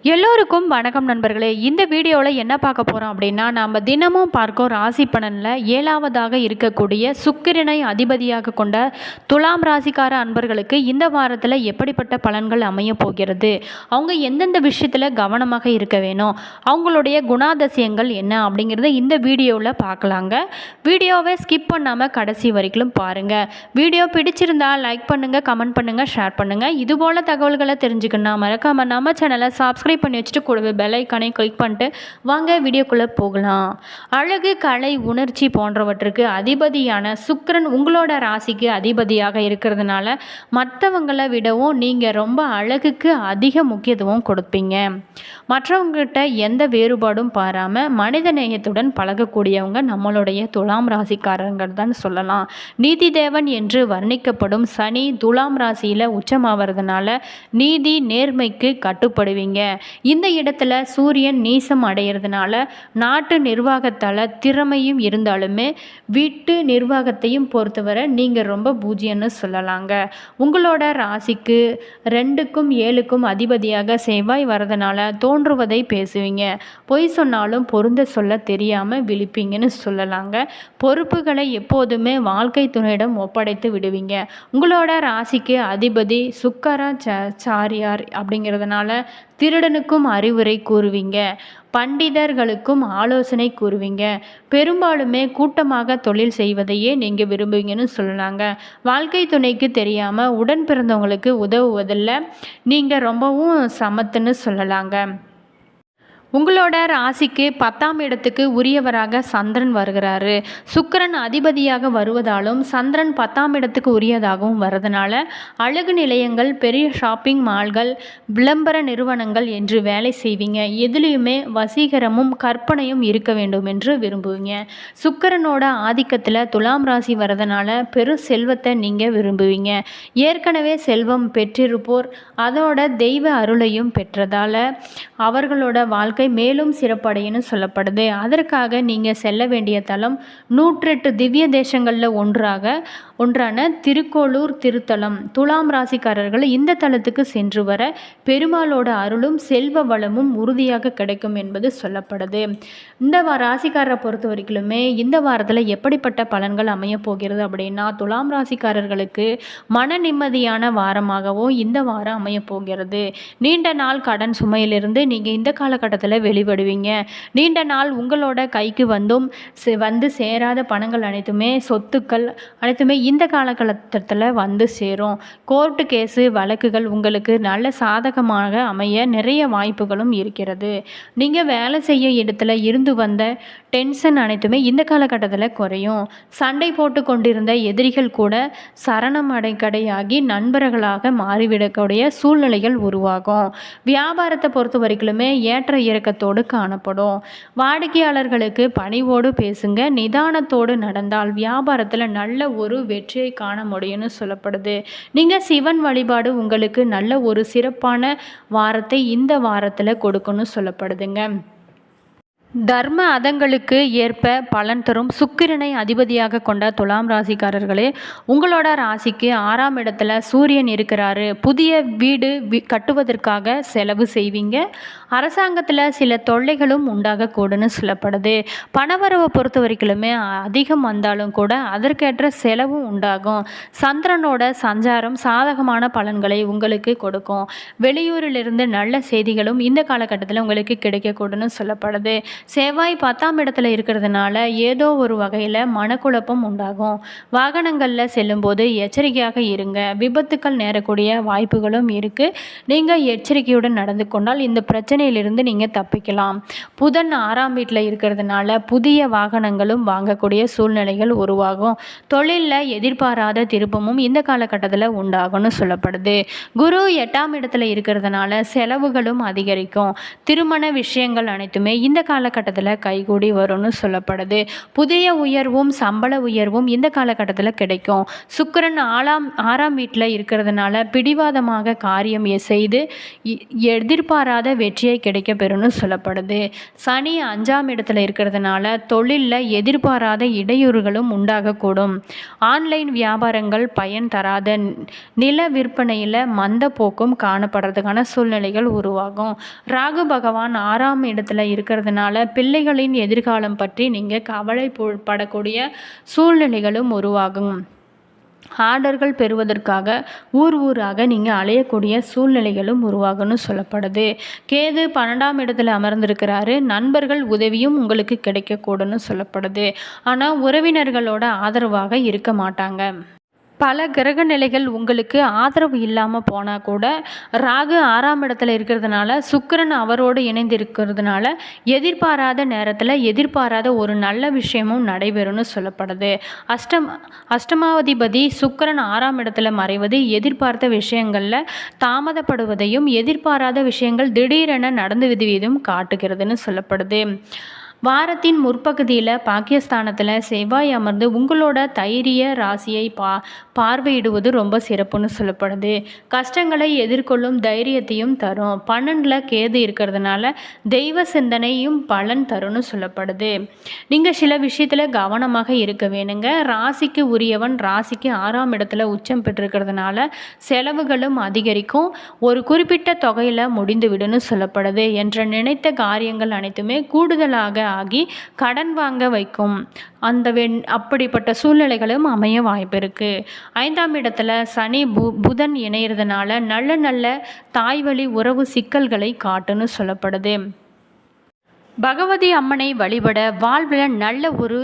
எல்லோருக்கும் வணக்கம் நண்பர்களே. இந்த வீடியோவில் என்ன பார்க்க போகிறோம் அப்படின்னா, நாம் தினமும் பார்க்கும் ராசி பலனில் 7வதாக இருக்கக்கூடிய சுக்கிரனை அதிபதியாக கொண்ட துலாம் ராசிக்கார அன்பர்களுக்கு இந்த வாரத்தில் எப்படிப்பட்ட பலன்கள் அமைய போகிறது, அவங்க எந்தெந்த விஷயத்தில் கவனமாக இருக்க வேணும், அவங்களுடைய குணாதிசயங்கள் என்ன அப்படிங்கிறத இந்த வீடியோவில் பார்க்கலாங்க. வீடியோவை ஸ்கிப் பண்ணாமல் கடைசி வரைக்கும் பாருங்கள். வீடியோ பிடிச்சிருந்தால் லைக் பண்ணுங்கள், கமெண்ட் பண்ணுங்கள், ஷேர் பண்ணுங்கள். இதுபோல் தகவல்களை தெரிஞ்சுக்கணும் மறக்காமல் நம்ம சேனலை சப்ஸ்கிரைப் பண்ணி வச்சுட்டு கூடவே பெல் ஐக்கானை கிளிக் பண்ணிட்டு வாங்க வீடியோக்குள்ளே போகலாம். அழகு, கலை, உணர்ச்சி போன்றவற்றுக்கு அதிபதியான சுக்கிரன் உங்களோட ராசிக்கு அதிபதியாக இருக்கிறதுனால மற்றவங்களை விடவும் நீங்கள் ரொம்ப அழகுக்கு அதிக முக்கியத்துவம் கொடுப்பீங்க. மற்றவங்ககிட்ட எந்த வேறுபாடும் பாராமல் மனித நேயத்துடன் பழகக்கூடியவங்க நம்மளுடைய துலாம் ராசிக்காரர்கள் தான் சொல்லலாம். நீதி தேவன் என்று வர்ணிக்கப்படும் சனி துலாம் ராசியில் உச்சமாகிறதுனால நீதி நேர்மைக்கு கட்டுப்படுவீங்க. இந்த இடத்துல சூரியன் நீசம் அடைகிறதுனால நாட்டு நிர்வாகத்தால் திறமையும் இருந்தாலுமே வீட்டு நிர்வாகத்தையும் பொறுத்தவரை நீங்கள் ரொம்ப பூஜ்யம்னு சொல்லலாங்க. உங்களோட ராசிக்கு 2க்கும் 7க்கும் அதிபதியாக செவ்வாய் வரதுனால தோன்றுவதை பேசுவீங்க. பொய் சொன்னாலும் பொருந்த சொல்ல தெரியாமல் விழிப்பீங்கன்னு சொல்லலாங்க. பொறுப்புகளை எப்போதுமே வாழ்க்கை துணையிடம் ஒப்படைத்து விடுவீங்க. உங்களோட ராசிக்கு அதிபதி சுக்கராச்சாரியார் அப்படிங்கிறதுனால திருடனுக்கும் அறிவுரை கூறுவீங்க, பண்டிதர்களுக்கும் ஆலோசனை கூறுவீங்க. பெரும்பாலுமே கூட்டமாக தொழில் செய்வதையே நீங்கள் விரும்புவீங்கன்னு சொல்லலாங்க. வாழ்க்கை துணைக்கு தெரியாமல் உடன் பிறந்தவங்களுக்கு உதவுவதில் நீங்கள் ரொம்பவும் சமத்துன்னு சொல்லலாங்க. உங்களோட ராசிக்கு 10ஆம் இடத்துக்கு உரியவராக சந்திரன் வருகிறாரு. சுக்கிரன் அதிபதியாக வருவதாலும் சந்திரன் 10ஆம் இடத்துக்கு உரியதாகவும் வரதுனால அழகு நிலையங்கள், பெரிய ஷாப்பிங் மால்கள், விளம்பர நிறுவனங்கள் என்று வேலை செய்வீங்க. எதுலேயுமே வசீகரமும் கற்பனையும் இருக்க வேண்டும் என்று விரும்புவீங்க. சுக்கிரனோட ஆதிக்கத்தில் துலாம் ராசி வரதுனால பெரு செல்வத்தை நீங்கள் விரும்புவீங்க. ஏற்கனவே செல்வம் பெற்றிருப்போர் அதோட தெய்வ அருளையும் பெற்றதால் அவர்களோட வாழ்க்கை மேலும் சிறப்படையன்னு சொல்லப்படுது. அதற்காக நீங்கள் செல்ல வேண்டிய தலம் 108 திவ்ய தேசங்களில் ஒன்றான திருக்கோளூர் திருத்தலம். துலாம் ராசிக்காரர்கள் இந்த தலத்துக்கு சென்று வர பெருமாளோட அருளும் செல்வ வளமும் உறுதியாக கிடைக்கும் என்பது சொல்லப்படுது. இந்த ராசிக்காரரை பொறுத்த வரைக்குமே இந்த வாரத்தில் எப்படிப்பட்ட பலன்கள் அமைய போகிறது அப்படின்னா, துலாம் ராசிக்காரர்களுக்கு மன நிம்மதியான வாரமாகவும் இந்த வாரம் அமைய போகிறது. நீண்ட நாள் கடன் சுமையிலிருந்து நீங்கள் இந்த காலகட்டத்தில் வெளிப்படுவீங்க. நீண்ட நாள் உங்களோட கைக்கு வந்து சேராத பணங்கள் அனைத்துமே, சொத்துக்கள் அனைத்துமே இந்த காலகட்டத்தில் வந்து சேரும். கோர்ட்டு கேஸு வழக்குகள் உங்களுக்கு நல்ல சாதகமாக அமைய நிறைய வாய்ப்புகளும் இருக்கிறது. நீங்கள் வேலை செய்ய இடத்துல இருந்து வந்த டென்ஷன் அனைத்துமே இந்த காலகட்டத்தில் குறையும். சண்டை போட்டு கொண்டிருந்த எதிரிகள் கூட சரணம் அடைக்கடையாகி நண்பர்களாக மாறிவிடக்கூடிய சூழ்நிலைகள் உருவாகும். வியாபாரத்தை பொறுத்த வரைக்குமே ஏற்ற இறக்கத்தோடு காணப்படும். வாடிக்கையாளர்களுக்கு பணிவோடு பேசுங்க. நிதானத்தோடு நடந்தால் வியாபாரத்தில் நல்ல ஒரு வெற்றியை காண முடியும்னு சொல்லப்படுது. நீங்கள் சிவன் வழிபாடு உங்களுக்கு நல்ல ஒரு சிறப்பான வாரத்தை இந்த வாரத்தில் கொடுக்கணும்னு சொல்லப்படுதுங்க. தர்ம அதங்களுக்கு ஏற்ப பலன் தரும் சுக்கிரனை அதிபதியாக கொண்ட துலாம் ராசிக்காரர்களே, உங்களோட ராசிக்கு 6ஆம் இடத்துல சூரியன் இருக்கிறாரு. புதிய வீடு கட்டுவதற்காக செலவு செய்வீங்க. அரசாங்கத்தில் சில தொல்லைகளும் உண்டாகக்கூடுன்னு சொல்லப்படுது. பணவரவை பொறுத்த வரைக்குமே அதிகம் வந்தாலும் கூட அதற்கேற்ற செலவும் உண்டாகும். சந்திரனோட சஞ்சாரம் சாதகமான பலன்களை உங்களுக்கு கொடுக்கும். வெளியூரிலிருந்து நல்ல செய்திகளும் இந்த காலகட்டத்தில் உங்களுக்கு கிடைக்கக்கூடுன்னு சொல்லப்படுது. செவ்வாய் 10ஆம் இடத்துல இருக்கிறதுனால ஏதோ ஒரு வகையில் மனக்குழப்பம் உண்டாகும். வாகனங்களில் செல்லும்போது எச்சரிக்கையாக இருங்க. விபத்துக்கள் நேரக்கூடிய வாய்ப்புகளும் இருக்குது. நீங்கள் எச்சரிக்கையுடன் நடந்து கொண்டால் இந்த பிரச்சனையிலிருந்து நீங்கள் தப்பிக்கலாம். புதன் 6ஆம் வீட்டில் இருக்கிறதுனால புதிய வாகனங்களும் வாங்கக்கூடிய சூழ்நிலைகள் உருவாகும். தொழிலில் எதிர்பாராத திருப்பமும் இந்த காலகட்டத்தில் உண்டாகும்னு சொல்லப்படுது. குரு 8ஆம் இடத்துல இருக்கிறதுனால செலவுகளும் அதிகரிக்கும். திருமண விஷயங்கள் அனைத்துமே இந்த கால காலகட்டத்தில் கைகூடி வரும்னு சொல்லப்படுது. புதிய உயர்வும் சம்பள உயர்வும் இந்த காலகட்டத்தில் கிடைக்கும். சுக்கிரன் ஆறாம் வீட்டில் இருக்கிறதுனால பிடிவாதமாக காரியம் செய்து எதிர்பாராத வெற்றியை கிடைக்க பெறும்னு சொல்லப்படுது. சனி 5ஆம் இடத்துல இருக்கிறதுனால தொழிலில் எதிர்பாராத இடையூறுகளும் உண்டாகக்கூடும். ஆன்லைன் வியாபாரங்கள் பயன் தராத நில விற்பனையில் மந்த போக்கும் காணப்படுறதுக்கான சூழ்நிலைகள் உருவாகும். ராகு பகவான் 6ஆம் இடத்துல இருக்கிறதுனால பிள்ளைகளின் எதிர்காலம் பற்றி நீங்கள் கவலைப்படக்கூடிய சூழ்நிலைகளும் உருவாகும். ஆர்டர்கள் பெறுவதற்காக ஊராக நீங்கள் அலையக்கூடிய சூழ்நிலைகளும் உருவாகும்னு சொல்லப்படுது. கேது 12ஆம் இடத்துல அமர்ந்திருக்கிறாரு. நண்பர்கள் உதவியும் உங்களுக்கு கிடைக்கக்கூடும்னு சொல்லப்படுது. ஆனால் உறவினர்களோட ஆதரவாக இருக்க மாட்டாங்க. பல கிரக நிலைகள் உங்களுக்கு ஆதரவு இல்லாமல் போனால் கூட ராகு 6ஆம் இடத்துல இருக்கிறதுனால சுக்கிரன் அவரோடு இணைந்து இருக்கிறதுனால எதிர்பாராத நேரத்தில் எதிர்பாராத ஒரு நல்ல விஷயமும் நடைபெறும்னு சொல்லப்படுது. அஷ்டமாதிபதி சுக்கிரன் 6ஆம் இடத்துல மறைவது எதிர்பார்த்த விஷயங்களில் தாமதப்படுவதையும் எதிர்பாராத விஷயங்கள் திடீரென நடந்து விடுவதையும் காட்டுகிறதுன்னு சொல்லப்படுது. வாரத்தின் முற்பகுதியில் பாக்கியஸ்தானத்தில் செவ்வாய் அமர்ந்து உங்களோட தைரிய ராசியை பார்வையிடுவது ரொம்ப சிறப்புன்னு சொல்லப்படுது. கஷ்டங்களை எதிர்கொள்ளும் தைரியத்தையும் தரும். 12ல் கேது இருக்கிறதுனால தெய்வ சிந்தனையும் பலன் தரும்னு சொல்லப்படுது. நீங்கள் சில விஷயத்தில் கவனமாக இருக்க வேணுங்க. ராசிக்கு உரியவன் ராசிக்கு 6ஆம் இடத்துல உச்சம் பெற்றிருக்கிறதுனால செலவுகளும் அதிகரிக்கும். ஒரு குறிப்பிட்ட தொகையில் முடிந்துவிடுன்னு சொல்லப்படுது. என்ற நினைத்த காரியங்கள் அனைத்துமே கூடுதலாக ஆகி கடன் வாங்க வைக்கும். அப்படிப்பட்ட சூழ்நிலைகளும் அமைய வாய்ப்பு இருக்கு. 5ஆம் இடத்துல சனி புதன் இணையிறதுனால நல்ல தாய்வழி உறவு சிக்கல்களை காட்டுன்னு சொல்லப்படுது. பகவதி அம்மனை வழிபட வாழ்வில் நல்ல ஒரு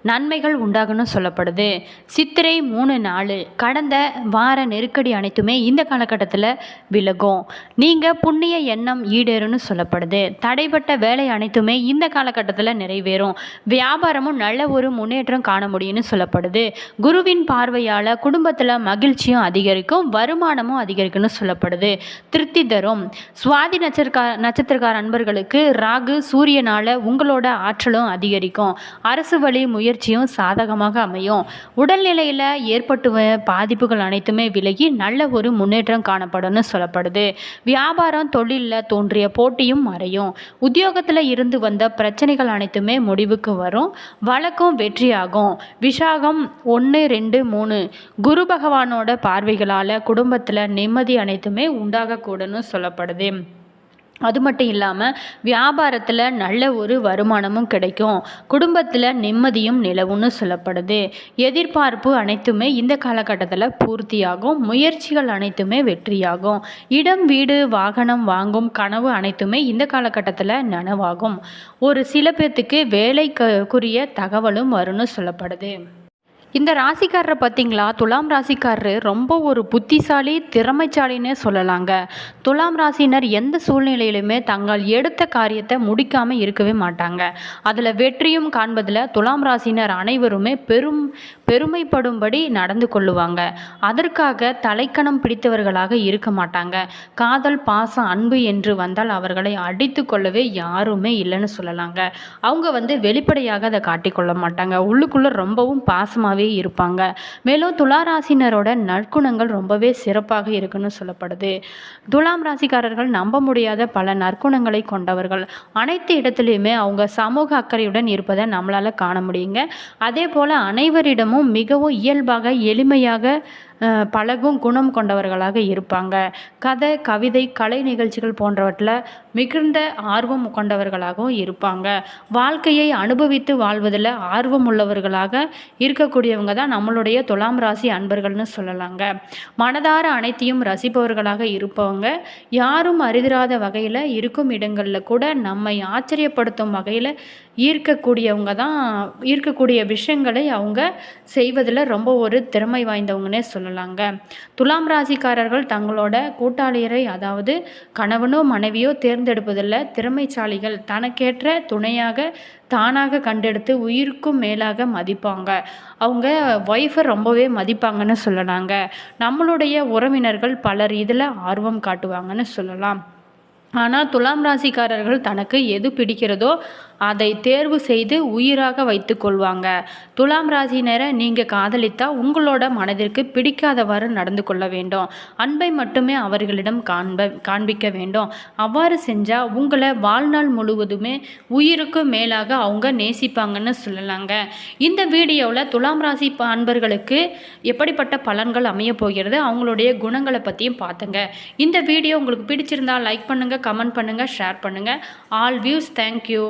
நன்மைகள் உண்டாகுன்னு சொல்லப்படுது. சித்திரை 3 நாள் கடந்த வார நெருக்கடி அனைத்துமே இந்த காலகட்டத்தில் விலகும். நீங்கள் புண்ணிய எண்ணம் ஈடேறும்னு சொல்லப்படுது. தடைப்பட்ட வேலை அனைத்துமே இந்த காலகட்டத்தில் நிறைவேறும். வியாபாரமும் நல்ல ஒரு முன்னேற்றம் காண முடியும்னு சொல்லப்படுது. குருவின் பார்வையால் குடும்பத்தில் மகிழ்ச்சியும் அதிகரிக்கும், வருமானமும் அதிகரிக்கும்னு சொல்லப்படுது. திருப்தி தரும். சுவாதி நட்சத்திரக்கார அன்பர்களுக்கு ராகு சூரியன் உங்களோட ஆற்றலும் அதிகரிக்கும். அரசு வழி முயற்சியும் சாதகமாக அமையும். உடல்நிலையில் ஏற்பட்டு பாதிப்புகள் அனைத்துமே விலகி நல்ல ஒரு முன்னேற்றம் காணப்படும்னு சொல்லப்படுது. வியாபாரம் தொழிலில் தோன்றிய போட்டியும் மறையும். உத்தியோகத்தில் இருந்து வந்த பிரச்சனைகள் அனைத்துமே முடிவுக்கு வரும். வழக்கம் வெற்றியாகும். விசாகம் 1, 2, 3 குரு பகவானோட பார்வைகளால் குடும்பத்தில் நிம்மதி அனைத்துமே உண்டாகக்கூடும்னு சொல்லப்படுது. அது மட்டும் இல்லாமல் வியாபாரத்தில் நல்ல ஒரு வருமானமும் கிடைக்கும். குடும்பத்தில் நிம்மதியும் நிலவும்னு சொல்லப்படுது. எதிர்பார்ப்பு அனைத்துமே இந்த காலகட்டத்தில் பூர்த்தியாகும். முயற்சிகள் அனைத்துமே வெற்றியாகும். இடம் வீடு வாகனம் வாங்கும் கனவு அனைத்துமே இந்த காலகட்டத்தில் நனவாகும். ஒரு சில பேர்த்துக்கு வேலைக்குரிய தகவலும் வரும்னு சொல்லப்படுது. இந்த ராசிக்காரரை பார்த்தீங்களா, துலாம் ராசிக்காரரு ரொம்ப ஒரு புத்திசாலி திறமைசாலின்னே சொல்லலாங்க. துலாம் ராசினர் எந்த சூழ்நிலையிலுமே தங்கள் எடுத்த காரியத்தை முடிக்காமல் இருக்கவே மாட்டாங்க. அதில் வெற்றியும் காண்பதில் துலாம் ராசினர் அனைவருமே பெருமைப்படும்படி நடந்து கொள்ளுவாங்க. அதற்காக தலைக்கணம் பிடித்தவர்களாக இருக்க மாட்டாங்க. காதல் பாசம் அன்பு என்று வந்தால் அவர்களை அடித்து கொள்ளவே யாருமே இல்லைன்னு சொல்லலாங்க. அவங்க வெளிப்படையாக அதை காட்டிக்கொள்ள மாட்டாங்க. உள்ளுக்குள்ளே ரொம்பவும் பாசமாகவே இருப்பாங்க. மேலும் துளாராசினரோட நற்குணங்கள் ரொம்பவே சிறப்பாக இருக்குன்னு சொல்லப்படுது. துலாம் ராசிக்காரர்கள் நம்ப முடியாத பல நற்குணங்களை கொண்டவர்கள். அனைத்து இடத்துலையுமே அவங்க சமூக அக்கறையுடன் இருப்பதை நம்மளால் காண முடியுங்க. அதே போல் அனைவரிடமும் மிகவும் இயல்பாக எளிமையாக பழகும் குணம் கொண்டவர்களாக இருப்பாங்க. கதை கவிதை கலை நிகழ்ச்சிகள் போன்றவற்றில் மிகுந்த ஆர்வம் கொண்டவர்களாகவும் இருப்பாங்க. வாழ்க்கையை அனுபவித்து வாழ்வதில் ஆர்வம் உள்ளவர்களாக இருக்கக்கூடியவங்க தான் நம்மளுடைய துலாம் ராசி அன்பர்கள்னு சொல்லலாங்க. மனதார அனைத்தையும் ரசிப்பவர்களாக இருப்பவங்க. யாரும் அறிதிராத வகையில் இருக்கும் இடங்களில் கூட நம்மை ஆச்சரியப்படுத்தும் வகையில் ஈர்க்கக்கூடிய விஷயங்களை அவங்க செய்வதில் ரொம்ப ஒரு திறமை வாய்ந்தவங்கன்னே சொல்லலாங்க. துலாம் ராசிக்காரர்கள் தங்களோட கூட்டாளியரை அதாவது கணவனோ மனைவியோ தேர்ந்தெடுப்பதில் திறமைசாலிகள். தனக்கேற்ற துணையாக தானாக கண்டெடுத்து உயிருக்கும் மேலாக மதிப்பாங்க. அவங்க ஒய்ஃபை ரொம்பவே மதிப்பாங்கன்னு சொல்லலாங்க. நம்மளுடைய உறவினர்கள் பலர் இதில் ஆர்வம் காட்டுவாங்கன்னு சொல்லலாம். ஆனால் துலாம் ராசிக்காரர்கள் தனக்கு எது பிடிக்கிறதோ அதை தேர்வு செய்து உயிராக வைத்து கொள்வாங்க. துலாம் ராசினரை நீங்கள் காதலித்தா உங்களோட மனதிற்கு பிடிக்காதவாறு நடந்து கொள்ள வேண்டும். அன்பை மட்டுமே அவர்களிடம் காண்பிக்க வேண்டும். அவ்வாறு செஞ்சால் உங்களை வாழ்நாள் முழுவதுமே உயிருக்கு மேலாக அவங்க நேசிப்பாங்கன்னு சொல்லலாங்க. இந்த வீடியோவில் துலாம் ராசி அன்பர்களுக்கு எப்படிப்பட்ட பலன்கள் அமைய போகிறது, அவங்களுடைய குணங்களை பற்றியும் பார்த்துங்க. இந்த வீடியோ உங்களுக்கு பிடிச்சிருந்தா லைக் பண்ணுங்கள், கமெண்ட் பண்ணுங்கள், ஷேர் பண்ணுங்கள். All views thank you.